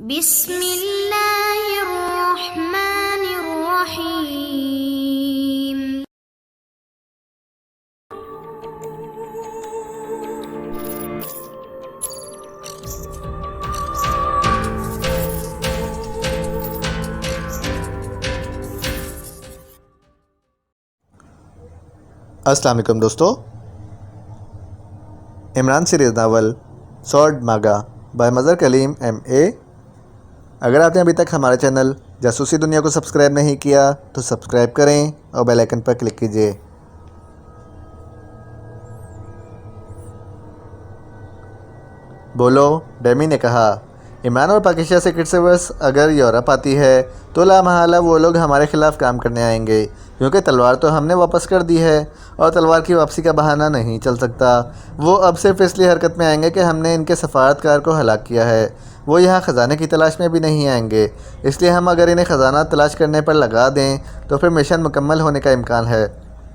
بسم اللہ الرحمن الرحیم۔ السلام علیکم دوستو، عمران سیریز ناول سورڈ ماگا بائی مظہر کلیم MA۔ اگر آپ نے ابھی تک ہمارے چینل جاسوسی دنیا کو سبسکرائب نہیں کیا تو سبسکرائب کریں اور بیل آئیکن پر کلک کیجیے۔ بولو، ڈیمی نے کہا۔ عمران اور پاکیزہ سیکرٹ سروس اگر یورپ آتی ہے تو لامحالہ وہ لوگ ہمارے خلاف کام کرنے آئیں گے، کیونکہ تلوار تو ہم نے واپس کر دی ہے اور تلوار کی واپسی کا بہانہ نہیں چل سکتا۔ وہ اب صرف اس لیے حرکت میں آئیں گے کہ ہم نے ان کے سفارتکار کو ہلاک کیا ہے۔ وہ یہاں خزانے کی تلاش میں بھی نہیں آئیں گے، اس لیے ہم اگر انہیں خزانہ تلاش کرنے پر لگا دیں تو پھر مشن مکمل ہونے کا امکان ہے۔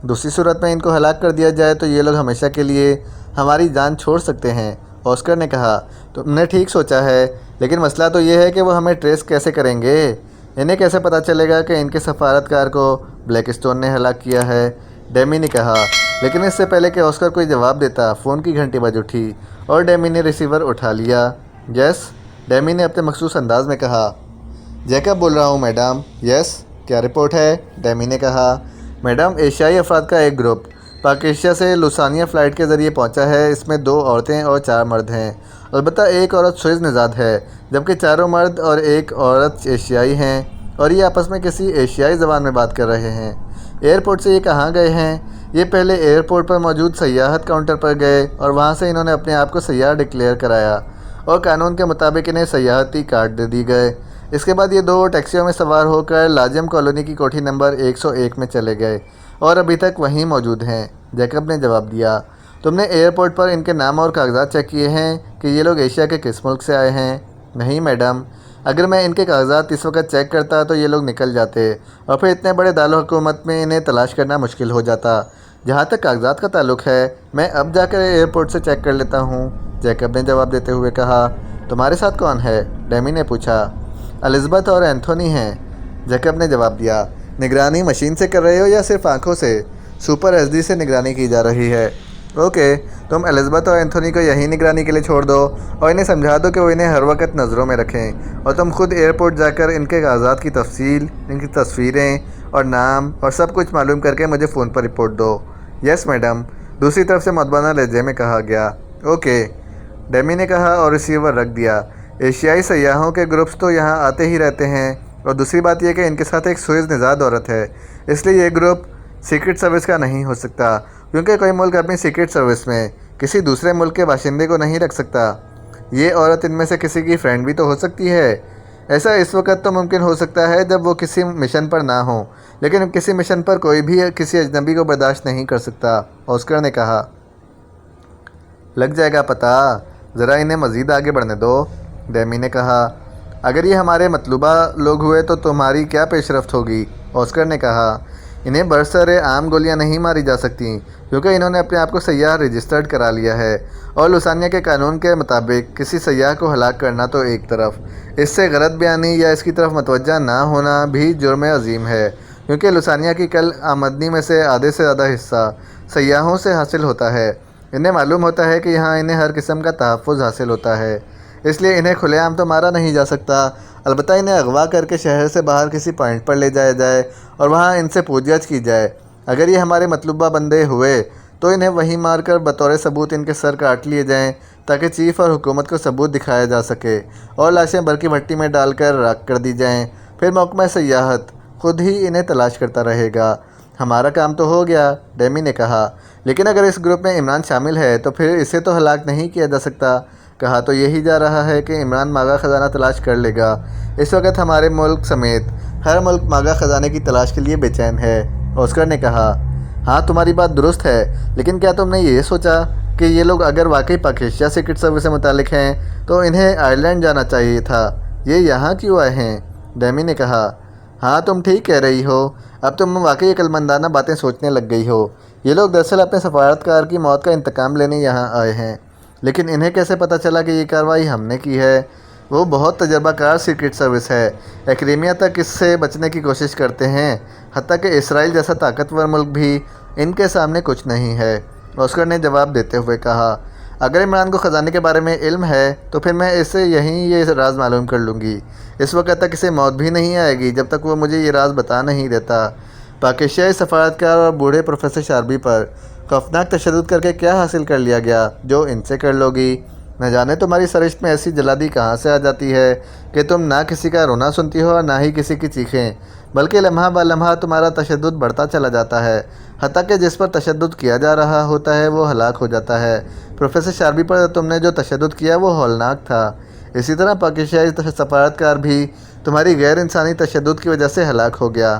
دوسری صورت میں ان کو ہلاک کر دیا جائے تو یہ لوگ ہمیشہ کے لیے ہماری جان چھوڑ سکتے ہیں۔ آسکر نے کہا، تم نے ٹھیک سوچا ہے، لیکن مسئلہ تو یہ ہے کہ وہ ہمیں ٹریس کیسے کریں گے؟ انہیں کیسے پتہ چلے گا کہ ان کے سفارتکار کو بلیک اسٹون نے ہلاک کیا ہے؟ ڈیمی نے کہا۔ لیکن اس سے پہلے کہ آسکر کوئی جواب دیتا، فون کی گھنٹی بج اٹھی اور ڈیمی نے ریسیور اٹھا لیا۔ یس، ڈیمی نے اپنے مخصوص انداز میں کہا۔ جیکب بول رہا ہوں میڈم۔ یس، کیا رپورٹ ہے؟ ڈیمی نے کہا۔ میڈم، ایشیائی افراد کا ایک گروپ پاکیزہ سے لوسانیہ فلائٹ کے ذریعے پہنچا ہے۔ اس میں 2 عورتیں اور 4 مرد ہیں۔ البتہ ایک عورت سوئز نژاد ہے، جبکہ چاروں مرد اور ایک عورت ایشیائی ہیں، اور یہ آپس میں کسی ایشیائی زبان میں بات کر رہے ہیں۔ ایئرپورٹ سے یہ کہاں گئے ہیں؟ یہ پہلے ایئرپورٹ پر موجود سیاحت کاؤنٹر پر گئے اور وہاں سے انہوں نے اپنے آپ کو سیاح ڈکلیئر کرایا اور قانون کے مطابق انہیں سیاحتی کارڈ دے دی گئے۔ اس کے بعد یہ 2 ٹیکسیوں میں سوار ہو کر لاجم کالونی کی کوٹھی نمبر 101 میں چلے گئے اور ابھی تک وہیں موجود ہیں۔ جیکب نے جواب دیا۔ تم نے ایئرپورٹ پر ان کے نام اور کاغذات چیک کیے ہیں کہ یہ لوگ ایشیا کے کس ملک سے آئے ہیں؟ نہیں میڈم، اگر میں ان کے کاغذات اس وقت چیک کرتا تو یہ لوگ نکل جاتے اور پھر اتنے بڑے دارالحکومت میں انہیں تلاش کرنا مشکل ہو جاتا۔ جہاں تک کاغذات کا تعلق ہے، میں اب جا کر ایئرپورٹ سے چیک کر لیتا ہوں، جیکب نے جواب دیتے ہوئے کہا۔ تمہارے ساتھ کون ہے؟ ڈیمی نے پوچھا۔ الزبتھ اور اینتھونی ہیں، جیکب نے جواب دیا۔ نگرانی مشین سے کر رہے ہو یا صرف آنکھوں سے؟ سپر HD سے نگرانی کی جا رہی ہے۔ اوکے، تم الزبتھ اور اینتھونی کو یہیں نگرانی کے لیے چھوڑ دو اور انہیں سمجھا دو کہ وہ انہیں ہر وقت نظروں میں رکھیں، اور تم خود ایئرپورٹ جا کر ان کے کاغذات کی تفصیل، ان کی تصویریں اور نام اور سب کچھ معلوم کر کے مجھے فون پر رپورٹ دو۔ یس میڈم، دوسری طرف سے مدبانہ لہجے میں کہا گیا۔ اوکے، ڈیمی نے کہا اور ریسیور رکھ دیا۔ ایشیائی سیاحوں کے گروپس تو یہاں آتے ہی رہتے ہیں، اور دوسری بات یہ کہ ان کے ساتھ ایک سوئز نژاد عورت ہے، اس لیے یہ گروپ سیکرٹ سروس کا نہیں ہو سکتا، کیونکہ کوئی ملک اپنی سیکرٹ سروس میں کسی دوسرے ملک کے باشندے کو نہیں رکھ سکتا۔ یہ عورت ان میں سے کسی کی فرینڈ بھی تو ہو سکتی ہے۔ ایسا اس وقت تو ممکن ہو سکتا ہے جب وہ کسی مشن پر نہ ہوں، لیکن کسی مشن پر کوئی بھی کسی اجنبی کو برداشت نہیں کر سکتا، آسکر نے کہا۔ لگ جائے گا پتہ، ذرا انہیں مزید آگے بڑھنے دو، ڈیمی نے کہا۔ اگر یہ ہمارے مطلوبہ لوگ ہوئے تو تمہاری کیا پیش رفت ہوگی؟ آسکر نے کہا۔ انہیں برسر عام گولیاں نہیں ماری جا سکتیں، کیونکہ انہوں نے اپنے آپ کو سیاح رجسٹرڈ کرا لیا ہے، اور لوسانیہ کے قانون کے مطابق کسی سیاح کو ہلاک کرنا تو ایک طرف، اس سے غلط بیانی یا اس کی طرف متوجہ نہ ہونا بھی جرم عظیم ہے، کیونکہ لوسانیہ کی کل آمدنی میں سے آدھے سے زیادہ حصہ سیاحوں سے حاصل ہوتا ہے۔ انہیں معلوم ہوتا ہے کہ یہاں انہیں ہر قسم کا تحفظ حاصل ہوتا ہے، اس لیے انہیں کھلے عام تو مارا نہیں جا سکتا، البتہ انہیں اغوا کر کے شہر سے باہر کسی پوائنٹ پر لے جایا جائے اور وہاں ان سے پوچھ گچھ کی جائے۔ اگر یہ ہمارے مطلوبہ بندے ہوئے تو انہیں وہیں مار کر بطور ثبوت ان کے سر کاٹ لیے جائیں، تاکہ چیف اور حکومت کو ثبوت دکھایا جا سکے، اور لاشیں برقی بھٹی میں ڈال کر راکھ کر دی جائیں۔ پھر محکمہ سیاحت خود ہی انہیں تلاش کرتا رہے گا۔ ہمارا کام تو ہو گیا، ڈیمی نے کہا۔ لیکن اگر اس گروپ میں عمران شامل ہے تو پھر اسے تو ہلاک نہیں کیا جا سکتا۔ کہا تو یہی جا رہا ہے کہ عمران ماگا خزانہ تلاش کر لے گا۔ اس وقت ہمارے ملک سمیت ہر ملک ماگا خزانے کی تلاش کے لیے بے چین ہے، آسکر نے کہا۔ ہاں، تمہاری بات درست ہے، لیکن کیا تم نے یہ سوچا کہ یہ لوگ اگر واقعی پاکیزہ سیکرٹ سروس سے متعلق ہیں تو انہیں آئرلینڈ جانا چاہیے تھا، یہ یہاں کیوں آئے ہیں؟ ڈیمی نے کہا۔ ہاں، تم ٹھیک کہہ رہی ہو، اب تم واقعی عقلمندانہ باتیں سوچنے لگ گئی ہو۔ یہ لوگ دراصل اپنے سفارتکار کی موت کا انتقام لینے یہاں آئے ہیں، لیکن انہیں کیسے پتہ چلا کہ یہ کارروائی ہم نے کی ہے؟ وہ بہت تجربہ کار سیکرٹ سروس ہے۔ ایکریمیا تک اس سے بچنے کی کوشش کرتے ہیں، حتیٰ کہ اسرائیل جیسا طاقتور ملک بھی ان کے سامنے کچھ نہیں ہے۔ آسکر نے جواب دیتے ہوئے کہا، اگر عمران کو خزانے کے بارے میں علم ہے تو پھر میں اسے یہیں یہ راز معلوم کر لوں گی۔ اس وقت تک اسے موت بھی نہیں آئے گی جب تک وہ مجھے یہ راز بتا نہیں دیتا۔ پاکستانی سفارتکار اور بوڑھے پروفیسر شاربی پر خوفناک تشدد کر کے کیا حاصل کر لیا گیا جو ان سے کر لو گی؟ نہ جانے تمہاری سرشت میں ایسی جلادی کہاں سے آ جاتی ہے کہ تم نہ کسی کا رونا سنتی ہو اور نہ ہی کسی کی چیخیں، بلکہ لمحہ بہ لمحہ تمہارا تشدد بڑھتا چلا جاتا ہے، حتیٰ کہ جس پر تشدد کیا جا رہا ہوتا ہے وہ ہلاک ہو جاتا ہے۔ پروفیسر شاربی پر تم نے جو تشدد کیا وہ ہولناک تھا۔ اسی طرح پاکستانی سفارتکار بھی تمہاری غیر انسانی تشدد کی وجہ سے ہلاک ہو گیا۔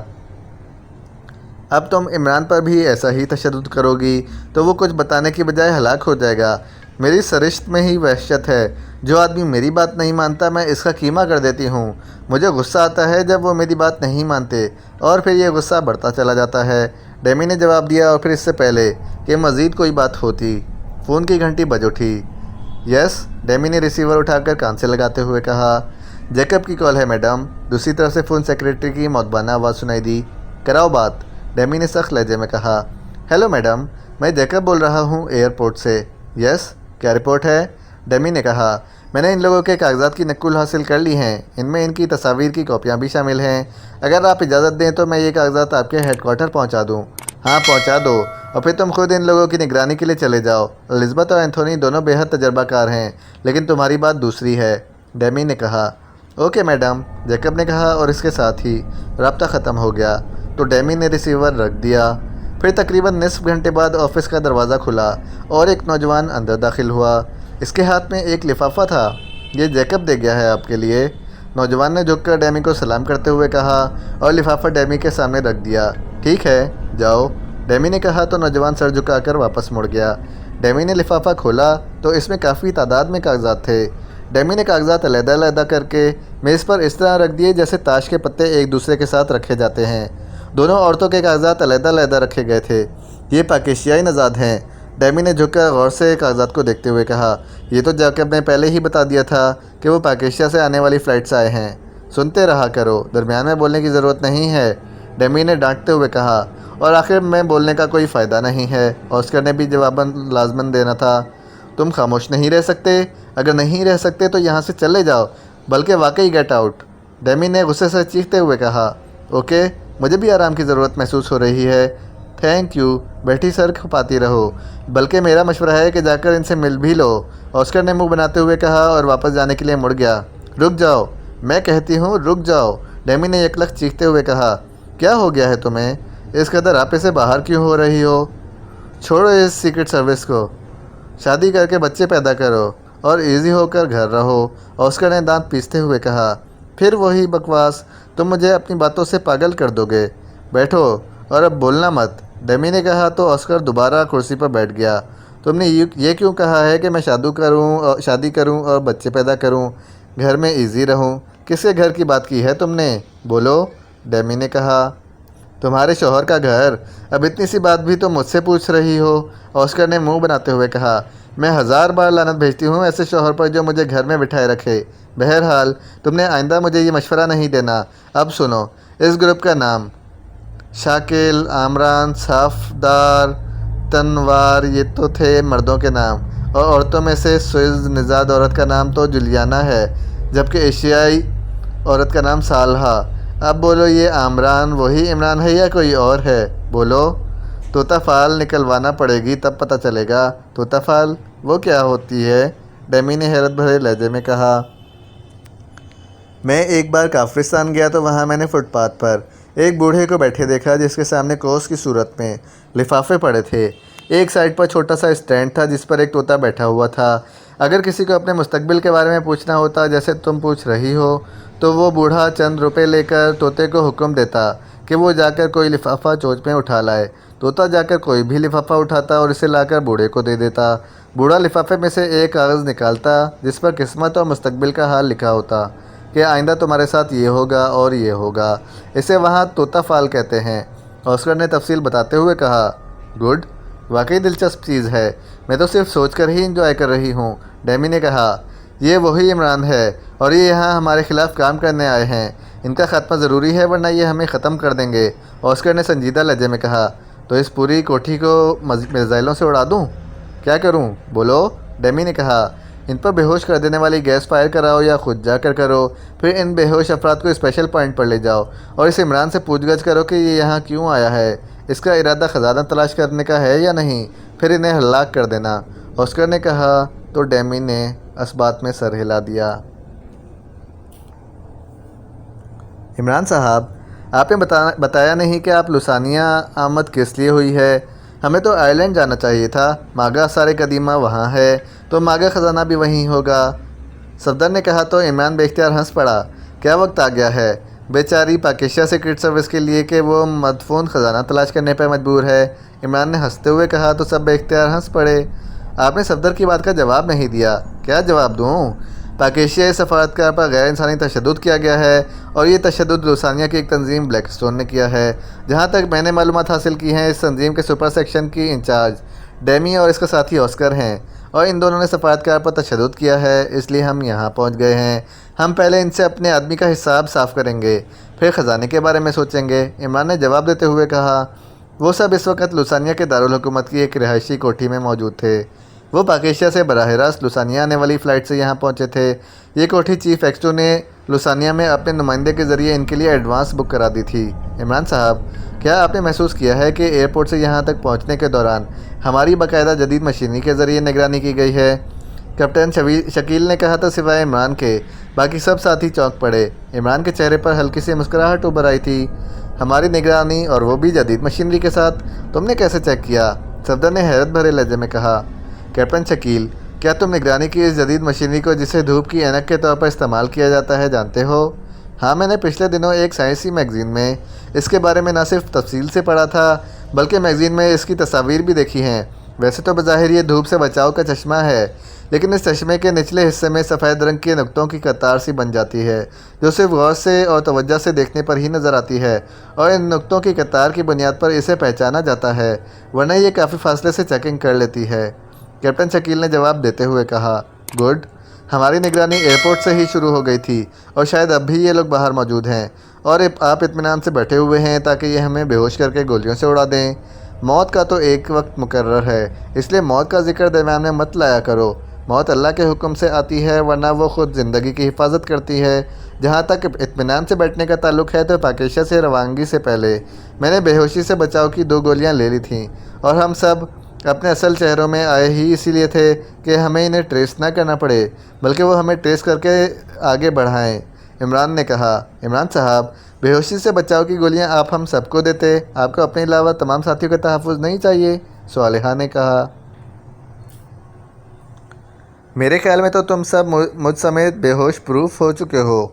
اب تم عمران پر بھی ایسا ہی تشدد کرو گی تو وہ کچھ بتانے کی بجائے ہلاک ہو جائے گا۔ میری سرشت میں ہی وحشت ہے۔ جو آدمی میری بات نہیں مانتا میں اس کا کیما کر دیتی ہوں۔ مجھے غصہ آتا ہے جب وہ میری بات نہیں مانتے اور پھر یہ غصہ بڑھتا چلا جاتا ہے، ڈیمی نے جواب دیا، اور پھر اس سے پہلے کہ مزید کوئی بات ہوتی فون کی گھنٹی بج اٹھی۔ یس، ڈیمی نے ریسیور اٹھا کر کان سے لگاتے ہوئے کہا۔ جیکب کی کال ہے میڈم، دوسری طرف سے فون سیکریٹری کی مؤدبانہ آواز سنائی دی۔ کراؤ بات، ڈیمی نے سخت لہجے میں کہا۔ ہیلو میڈم، میں جیکب بول رہا ہوں ایئرپورٹ سے۔ یس، کیا رپورٹ ہے؟ ڈیمی نے کہا، میں نے ان لوگوں کے کاغذات کی نقل حاصل کر لی ہیں، ان میں ان کی تصاویر کی کاپیاں بھی شامل ہیں۔ اگر آپ اجازت دیں تو میں یہ کاغذات آپ کے ہیڈ کوارٹر پہنچا دوں۔ ہاں پہنچا دو، اور پھر تم خود ان لوگوں کی نگرانی کے لیے چلے جاؤ۔ الزبتھ اور اینتھونی دونوں بے حد تجربہ کار ہیں، لیکن تمہاری بات دوسری ہے، ڈیمی نے کہا۔ اوکے میڈم، جیکب نے کہا، اور اس کے ساتھ ہی رابطہ ختم ہو گیا تو ڈیمی نے ریسیور رکھ دیا۔ پھر تقریباً نصف گھنٹے بعد آفس کا دروازہ کھلا اور ایک نوجوان اندر داخل ہوا۔ اس کے ہاتھ میں ایک لفافہ تھا۔ یہ جیکب دے گیا ہے آپ کے لیے، نوجوان نے جھک کر ڈیمی کو سلام کرتے ہوئے کہا اور لفافہ ڈیمی کے سامنے رکھ دیا۔ ٹھیک ہے، جاؤ، ڈیمی نے کہا تو نوجوان سر جھکا کر واپس مڑ گیا۔ ڈیمی نے لفافہ کھولا تو اس میں کافی تعداد میں کاغذات تھے۔ ڈیمی نے کاغذات علیحدہ علیحدہ کر کے میز پر اس طرح رکھ دیے جیسے تاش کے پتے ایک دوسرے کے ساتھ رکھے جاتے ہیں۔ دونوں عورتوں کے کاغذات علیحدہ علیحدہ رکھے گئے تھے۔ یہ پاکستانی نژاد ہیں، ڈیمی نے جھک کر غور سے کاغذات کو دیکھتے ہوئے کہا۔ یہ تو جیکب نے پہلے ہی بتا دیا تھا کہ وہ پاکستان سے آنے والی فلائٹ سے آئے ہیں۔ سنتے رہا کرو، درمیان میں بولنے کی ضرورت نہیں ہے، ڈیمی نے ڈانٹتے ہوئے کہا، اور آخر میں بولنے کا کوئی فائدہ نہیں ہے، آسکر نے بھی جواباً لازماً دینا تھا۔ تم خاموش نہیں رہ سکتے؟ اگر نہیں رہ سکتے تو یہاں سے چلے جاؤ، بلکہ واقعی گیٹ آؤٹ، ڈیمی نے غصے سے چیختے ہوئے کہا۔ اوکے، مجھے بھی آرام کی ضرورت محسوس ہو رہی ہے۔ تھینک یو، بیٹھی سر کھپاتی رہو، بلکہ میرا مشورہ ہے کہ جا کر ان سے مل بھی لو، آسکر نے منہ بناتے ہوئے کہا اور واپس جانے کے لیے مڑ گیا۔ رک جاؤ، میں کہتی ہوں رک جاؤ، ڈیمی نے یکلخت چیختے ہوئے کہا۔ کیا ہو گیا ہے تمہیں؟ اس قدر آپے سے باہر کیوں ہو رہی ہو؟ چھوڑو اس سیکرٹ سروس کو، شادی کر کے بچے پیدا کرو اور ایزی ہو کر گھر رہو، آسکر نے دانت پیستے ہوئے کہا۔ پھر وہی بکواس، تم مجھے اپنی باتوں سے پاگل کر دو گے۔ بیٹھو اور اب بولنا مت، ڈیمی نے کہا تو آسکر دوبارہ کرسی پر بیٹھ گیا۔ تم نے یہ کیوں کہا ہے کہ میں شادی کروں اور بچے پیدا کروں، گھر میں ایزی رہوں؟ کس کے گھر کی بات کی ہے تم نے؟ بولو، ڈیمی نے کہا۔ تمہارے شوہر کا گھر، اب اتنی سی بات بھی تم مجھ سے پوچھ رہی ہو، آسکر نے منہ بناتے ہوئے کہا۔ میں 1000 بار لعنت بھیجتی ہوں ایسے شوہر پر جو مجھے گھر میں بٹھائے رکھے۔ بہرحال تم نے آئندہ مجھے یہ مشورہ نہیں دینا۔ اب سنو، اس گروپ کا نام شاکل، عامران، صافدار، تنوار، یہ تو تھے مردوں کے نام، اور عورتوں میں سے سوئز نژاد عورت کا نام تو جولیانا ہے، جبکہ ایشیائی عورت کا نام صالحہ۔ اب بولو، یہ عامران وہی عمران ہے یا کوئی اور ہے؟ بولو۔ طوطا فال نکلوانا پڑے گی تب پتہ چلے گا۔ طوطا فال؟ وہ کیا ہوتی ہے؟ ڈیمی نے حیرت بھرے لہجے میں کہا۔ میں ایک بار کافرستان گیا تو وہاں میں نے فٹ پاتھ پر ایک بوڑھے کو بیٹھے دیکھا جس کے سامنے کوس کی صورت میں لفافے پڑے تھے۔ ایک سائڈ پر چھوٹا سا اسٹینڈ تھا جس پر ایک طوطا بیٹھا ہوا تھا۔ اگر کسی کو اپنے مستقبل کے بارے میں پوچھنا ہوتا جیسے تم پوچھ رہی ہو تو وہ بوڑھا چند روپے لے کر طوطے کو حکم دیتا کہ وہ جا کر کوئی لفافہ چوچ میں اٹھا لائے۔ طوطا جا کر کوئی بھی لفافہ اٹھاتا اور اسے لا کر بوڑھے کو دے دیتا۔ بوڑھا لفافے میں سے ایک کاغذ نکالتا جس پر قسمت اور مستقبل کا حال لکھا ہوتا کہ آئندہ تمہارے ساتھ یہ ہوگا اور یہ ہوگا۔ اسے وہاں طوطا فال کہتے ہیں، آسکر نے تفصیل بتاتے ہوئے کہا۔ گڈ، واقعی دلچسپ چیز ہے، میں تو صرف سوچ کر ہی انجوائے کر رہی ہوں، ڈیمی نے کہا۔ یہ وہی عمران ہے، اور یہ یہاں ہمارے خلاف کام کرنے آئے ہیں، ان کا خاتمہ ضروری ہے ورنہ یہ ہمیں ختم کر دیں گے۔ آسکر نے سنجیدہ لہجے میں کہا، تو اس پوری کوٹھی کو میزائلوں سے اڑا دوں؟ کیا کروں؟ بولو، ڈیمی نے کہا۔ ان پر بے ہوش کر دینے والی گیس فائر کراؤ یا خود جا کر کرو، پھر ان بے ہوش افراد کو اسپیشل پوائنٹ پر لے جاؤ اور اس عمران سے پوچھ گچھ کرو کہ یہ یہاں کیوں آیا ہے، اس کا ارادہ خزانہ تلاش کرنے کا ہے یا نہیں، پھر انہیں ہلاک کر دینا۔ آسکر نے کہا تو ڈیمی نے اس بات میں سر ہلا دیا۔ عمران صاحب، آپ نے بتایا نہیں کہ آپ لسانیہ آمد کس لیے ہوئی ہے؟ ہمیں تو آئرلینڈ جانا چاہیے تھا، ماگا سارے قدیمہ وہاں ہے تو ماگا خزانہ بھی وہیں ہوگا۔ صفدر نے کہا تو عمران بے اختیار ہنس پڑا۔ کیا وقت آ گیا ہے بیچاری پاکیشیا سیکرٹ سروس کے لیے کہ وہ مدفون خزانہ تلاش کرنے پر مجبور ہے، عمران نے ہنستے ہوئے کہا تو سب بے اختیار ہنس پڑے۔ آپ نے صفدر کی بات کا جواب نہیں دیا۔ کیا جواب دوں؟ پاکیشیائی سفارتکار پر غیر انسانی تشدد کیا گیا ہے اور یہ تشدد لسانیہ کی ایک تنظیم بلیک اسٹون نے کیا ہے۔ جہاں تک میں نے معلومات حاصل کی ہیں، اس تنظیم کے سپر سیکشن کی انچارج ڈیمی اور اس کا ساتھی آسکر ہیں اور ان دونوں نے سفارتکار پر تشدد کیا ہے، اس لیے ہم یہاں پہنچ گئے ہیں۔ ہم پہلے ان سے اپنے آدمی کا حساب صاف کریں گے، پھر خزانے کے بارے میں سوچیں گے، عمران نے جواب دیتے ہوئے کہا۔ وہ سب اس وقت لسانیہ کے دارالحکومت کی ایک رہائشی کوٹھی میں موجود تھے۔ وہ پاکیشیا سے براہ راست لسانیہ آنے والی فلائٹ سے یہاں پہنچے تھے۔ یہ کوٹھی چیف ایکسٹو نے لسانیہ میں اپنے نمائندے کے ذریعے ان کے لیے ایڈوانس بک کرا دی تھی۔ عمران صاحب، کیا آپ نے محسوس کیا ہے کہ ایئرپورٹ سے یہاں تک پہنچنے کے دوران ہماری باقاعدہ جدید مشینری کے ذریعے نگرانی کی گئی ہے؟ کیپٹن شکیل نے کہا تو سوائے عمران کے باقی سب ساتھی چونک پڑے۔ عمران کے چہرے پر ہلکی سی مسکراہٹ ابھر آئی تھی۔ ہماری نگرانی اور وہ بھی جدید مشینری کے ساتھ؟ تم نے کیسے چیک کیا؟ صفدر نے حیرت بھرے لہجے میں کہا۔ کیپٹن شکیل، کیا تم نگرانی کی اس جدید مشینری کو جسے دھوپ کی اینک کے طور پر استعمال کیا جاتا ہے جانتے ہو؟ ہاں، میں نے پچھلے دنوں ایک سائنسی میگزین میں اس کے بارے میں نہ صرف تفصیل سے پڑھا تھا بلکہ میگزین میں اس کی تصاویر بھی دیکھی ہیں۔ ویسے تو بظاہر یہ دھوپ سے بچاؤ کا چشمہ ہے، لیکن اس چشمے کے نچلے حصے میں سفید رنگ کے نقطوں کی قطار سی بن جاتی ہے جو صرف غور سے اور توجہ سے دیکھنے پر ہی نظر آتی ہے، اور ان نقطوں کی قطار کی بنیاد پر اسے پہچانا جاتا ہے، ورنہ یہ کافی فاصلے سے چیکنگ کر لیتی ہے۔ کیپٹن شکیل نے جواب دیتے ہوئے کہا۔ گڈ، ہماری نگرانی ایئرپورٹ سے ہی شروع ہو گئی تھی اور شاید اب بھی یہ لوگ باہر موجود ہیں اور آپ اطمینان سے بیٹھے ہوئے ہیں تاکہ یہ ہمیں بے ہوش کر کے گولیوں سے اڑا دیں۔ موت کا تو ایک وقت مقرر ہے، اس لیے موت کا ذکر درمیان میں مت لایا کرو۔ موت اللہ کے حکم سے آتی ہے ورنہ وہ خود زندگی کی حفاظت کرتی ہے۔ جہاں تک اطمینان سے بیٹھنے کا تعلق ہے تو پاکیشیا سے روانگی سے پہلے میں نے بے ہوشی سے بچاؤ کی 2 گولیاں لے لی تھیں اور ہم سب اپنے اصل شہروں میں آئے ہی اسی لیے تھے کہ ہمیں انہیں ٹریس نہ کرنا پڑے بلکہ وہ ہمیں ٹریس کر کے آگے بڑھائیں، عمران نے کہا۔ عمران صاحب، بے ہوشی سے بچاؤ کی گولیاں آپ ہم سب کو دیتے، آپ کو اپنے علاوہ تمام ساتھیوں کا تحفظ نہیں چاہیے؟ صالحہ نے کہا۔ میرے خیال میں تو تم سب مجھ سمیت بے ہوش پروف ہو چکے ہو،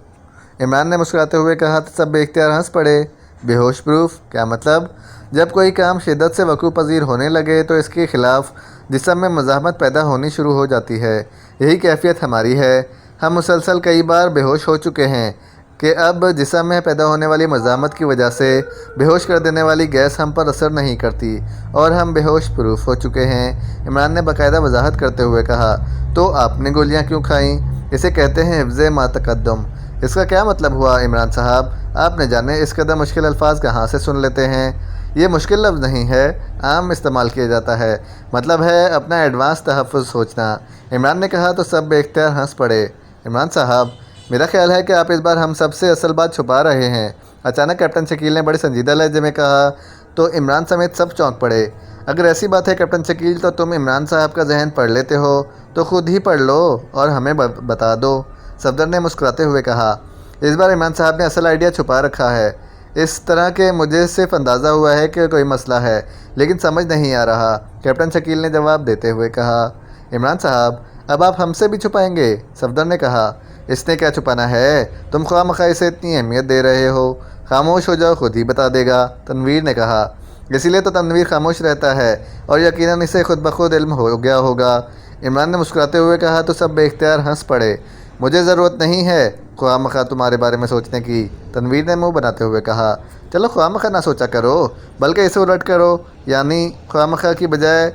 عمران نے مسکراتے ہوئے کہا تو سب بے اختیار ہنس پڑے۔ بے ہوش پروف؟ کیا مطلب؟ جب کوئی کام شدت سے وقوع پذیر ہونے لگے تو اس کے خلاف جسم میں مزاحمت پیدا ہونی شروع ہو جاتی ہے۔ یہی کیفیت ہماری ہے۔ ہم مسلسل کئی بار بے ہوش ہو چکے ہیں کہ اب جسم میں پیدا ہونے والی مزاحمت کی وجہ سے بے ہوش کر دینے والی گیس ہم پر اثر نہیں کرتی اور ہم بے ہوش پروف ہو چکے ہیں، عمران نے باقاعدہ وضاحت کرتے ہوئے کہا۔ تو آپ نے گولیاں کیوں کھائیں؟ اسے کہتے ہیں حفظ ما تقدم۔ اس کا کیا مطلب ہوا عمران صاحب؟ آپ نے جانے اس قدر مشکل الفاظ کہاں سے سن لیتے ہیں؟ یہ مشکل لفظ نہیں ہے، عام استعمال کیا جاتا ہے، مطلب ہے اپنا ایڈوانس تحفظ سوچنا، عمران نے کہا تو سب بے اختیار ہنس پڑے۔ عمران صاحب، میرا خیال ہے کہ آپ اس بار ہم سب سے اصل بات چھپا رہے ہیں، اچانک کیپٹن شکیل نے بڑے سنجیدہ لہجے میں کہا تو عمران سمیت سب چونک پڑے۔ اگر ایسی بات ہے کیپٹن شکیل تو تم عمران صاحب کا ذہن پڑھ لیتے ہو تو خود ہی پڑھ لو اور ہمیں بتا دو، صفدر نے مسکراتے ہوئے کہا۔ اس بار عمران صاحب نے اصل آئیڈیا چھپا رکھا ہے، اس طرح کہ مجھے صرف اندازہ ہوا ہے کہ کوئی مسئلہ ہے لیکن سمجھ نہیں آ رہا، کیپٹن شکیل نے جواب دیتے ہوئے کہا۔ عمران صاحب، اب آپ ہم سے بھی چھپائیں گے؟ صفدر نے کہا۔ اس نے کیا چھپانا ہے؟ تم خواہ مخواہ اسے اتنی اہمیت دے رہے ہو، خاموش ہو جاؤ، خود ہی بتا دے گا، تنویر نے کہا۔ اسی لیے تو تنویر خاموش رہتا ہے اور یقیناً اسے خود بخود علم ہو گیا ہوگا، عمران نے مسکراتے ہوئے کہا تو سب بے اختیار ہنس پڑے۔ مجھے ضرورت نہیں ہے خواہ مخواہ تمہارے بارے میں سوچنے کی، تنویر نے منہ بناتے ہوئے کہا۔ چلو خواہ مخواہ نہ سوچا کرو بلکہ اسے الٹ کرو، یعنی خواہ مخواہ کی بجائے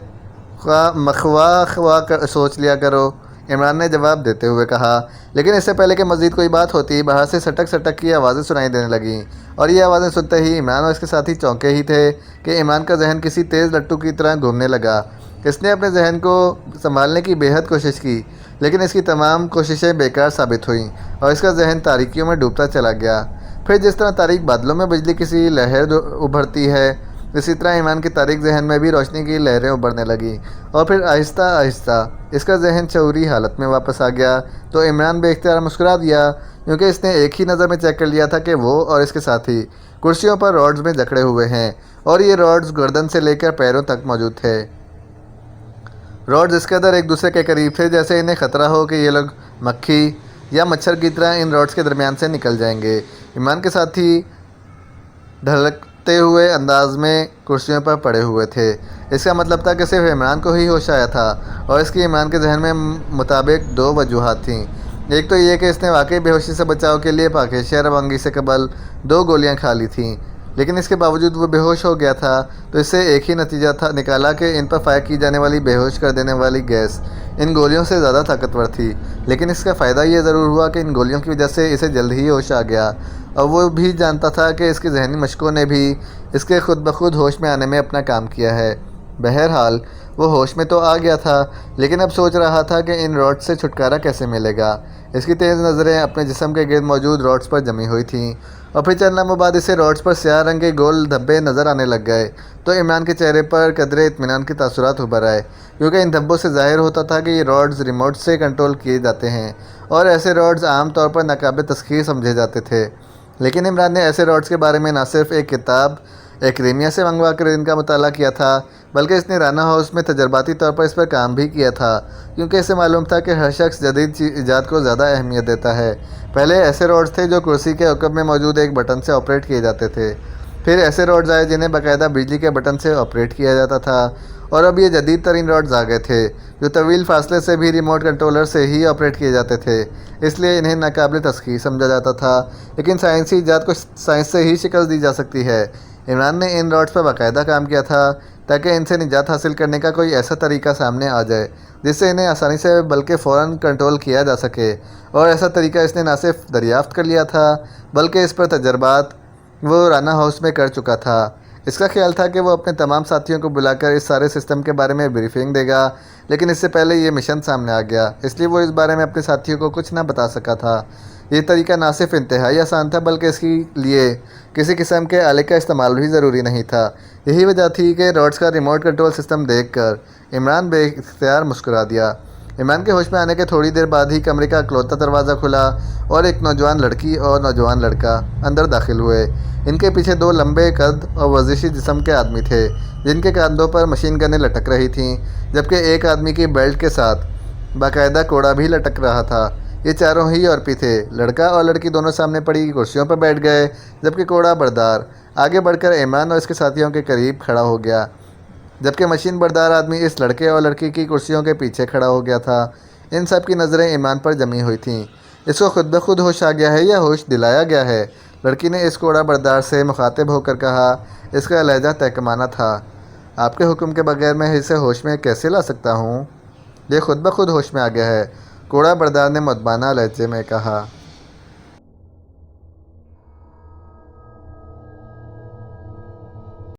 خواہ مخواہ سوچ لیا کرو، عمران نے جواب دیتے ہوئے کہا۔ لیکن اس سے پہلے کہ مزید کوئی بات ہوتی، باہر سے سٹک سٹک کی آوازیں سنائی دینے لگیں، اور یہ آوازیں سنتے ہی عمران اور اس کے ساتھی چونکے ہی تھے کہ عمران کا ذہن کسی تیز لٹو کی طرح گھومنے لگا۔ اس نے اپنے ذہن کو سنبھالنے کی بے حد کوشش کی، لیکن اس کی تمام کوششیں بیکار ثابت ہوئیں اور اس کا ذہن تاریکیوں میں ڈوبتا چلا گیا۔ پھر جس طرح تاریک بادلوں میں بجلی کی لہر ابھرتی ہے، اسی طرح عمران کے تاریک ذہن میں بھی روشنی کی لہریں ابھرنے لگیں، اور پھر آہستہ آہستہ اس کا ذہن شعوری حالت میں واپس آ گیا۔ تو عمران بے اختیار مسکرا دیا، کیونکہ اس نے ایک ہی نظر میں چیک کر لیا تھا کہ وہ اور اس کے ساتھی کرسیوں پر راڈز میں جکڑے ہوئے ہیں، اور یہ راڈز گردن سے لے کر پیروں تک موجود تھے۔ راڈز اس قدر ایک دوسرے کے قریب تھے جیسے انہیں خطرہ ہو کہ یہ لوگ مکھی یا مچھر کی طرح ان راڈز کے درمیان سے نکل جائیں گے۔ عمران کے ساتھی ڈھلکتے ہوئے انداز میں کرسیوں پر پڑے ہوئے تھے۔ اس کا مطلب تھا کہ صرف عمران کو ہی ہوش آیا تھا، اور اس کی عمران کے ذہن میں مطابق دو وجوہات تھیں۔ ایک تو یہ کہ اس نے واقعی بے ہوشی سے بچاؤ کے لیے پاکیزیہ روانگی سے قبل 2 گولیاں کھا لی تھیں، لیکن اس کے باوجود وہ بے ہوش ہو گیا تھا۔ تو اس سے ایک ہی نتیجہ نکالا کہ ان پر فائر کی جانے والی بے ہوش کر دینے والی گیس ان گولیوں سے زیادہ طاقتور تھی، لیکن اس کا فائدہ یہ ضرور ہوا کہ ان گولیوں کی وجہ سے اسے جلد ہی ہوش آ گیا، اور وہ بھی جانتا تھا کہ اس کی ذہنی مشقوں نے بھی اس کے خود بخود ہوش میں آنے میں اپنا کام کیا ہے۔ بہرحال وہ ہوش میں تو آ گیا تھا، لیکن اب سوچ رہا تھا کہ ان راڈز سے چھٹکارا کیسے ملے گا۔ اس کی تیز نظریں اپنے جسم کے گرد موجود راڈز پر جمی ہوئی تھیں، اور پھر چند لمحوں بعد اسے راڈز پر سیاہ رنگ کے گول دھبے نظر آنے لگ گئے۔ تو عمران کے چہرے پر قدرے اطمینان کے تاثرات ابھر آئے، کیونکہ ان دھبوں سے ظاہر ہوتا تھا کہ یہ راڈز ریموٹ سے کنٹرول کیے جاتے ہیں، اور ایسے راڈز عام طور پر ناقابل تسخیر سمجھے جاتے تھے۔ لیکن عمران نے ایسے راڈز کے بارے میں نہ صرف ایک کتاب ایکریمیا سے منگوا کر ان کا مطالعہ کیا تھا، بلکہ اس نے رانا ہاؤس میں تجرباتی طور پر اس پر کام بھی کیا تھا، کیونکہ اسے معلوم تھا کہ ہر شخص جدید ایجاد کو زیادہ اہمیت دیتا ہے۔ پہلے ایسے راڈز تھے جو کرسی کے عقب میں موجود ایک بٹن سے آپریٹ کیے جاتے تھے، پھر ایسے راڈز آئے جنہیں باقاعدہ بجلی کے بٹن سے آپریٹ کیا جاتا تھا، اور اب یہ جدید ترین راڈز آ گئے تھے جو طویل فاصلے سے بھی ریموٹ کنٹرولر سے ہی آپریٹ کیے جاتے تھے، اس لیے انہیں ناقابل تسخیر سمجھا جاتا تھا۔ لیکن سائنسی ایجاد کو سائنس سے ہی شکست دی جا سکتی ہے۔ عمران نے ان راڈز پر باقاعدہ کام کیا تھا تاکہ ان سے نجات حاصل کرنے کا کوئی ایسا طریقہ سامنے آ جائے جس سے انہیں آسانی سے بلکہ فوراً کنٹرول کیا جا سکے، اور ایسا طریقہ اس نے نہ صرف دریافت کر لیا تھا بلکہ اس پر تجربات وہ رانا ہاؤس میں کر چکا تھا۔ اس کا خیال تھا کہ وہ اپنے تمام ساتھیوں کو بلا کر اس سارے سسٹم کے بارے میں بریفنگ دے گا، لیکن اس سے پہلے یہ مشن سامنے آ گیا، اس لیے وہ اس بارے میں اپنے ساتھیوں کو کچھ نہ بتا سکا تھا۔ یہ طریقہ نہ صرف انتہائی آسان تھا بلکہ اس کے لیے کسی قسم کے آلے کا استعمال بھی ضروری نہیں تھا۔ یہی وجہ تھی کہ راڈز کا ریموٹ کنٹرول سسٹم دیکھ کر عمران بے اختیار مسکرا دیا۔ عمران کے ہوش میں آنے کے تھوڑی دیر بعد ہی کمرے کا اکلوتا دروازہ کھلا اور ایک نوجوان لڑکی اور نوجوان لڑکا اندر داخل ہوئے۔ ان کے پیچھے 2 لمبے قد اور ورزشی جسم کے آدمی تھے جن کے کاندھوں پر مشین گنیں لٹک رہی تھیں، جبکہ ایک آدمی کی بیلٹ کے ساتھ باقاعدہ کوڑا بھی لٹک رہا تھا۔ یہ چاروں ہی یورپی تھے۔ لڑکا اور لڑکی دونوں سامنے پڑی کرسیوں پر بیٹھ گئے، جبکہ کوڑا بردار آگے بڑھ کر عمران اور اس کے ساتھیوں کے قریب کھڑا ہو گیا، جبکہ مشین بردار آدمی اس لڑکے اور لڑکی کی کرسیوں کے پیچھے کھڑا ہو گیا تھا۔ ان سب کی نظریں عمران پر جمی ہوئی تھیں۔ اس کو خود بخود ہوش آ گیا ہے یا ہوش دلایا گیا ہے؟ لڑکی نے اس کوڑا بردار سے مخاطب ہو کر کہا۔ اس کا لہجہ تحکمانہ تھا۔ آپ کے حکم کے بغیر میں اسے ہوش میں کیسے لا سکتا ہوں؟ یہ خود بخود ہوش میں آ گیا ہے، کوڑا بردار نے مؤدبانہ لہجے میں کہا۔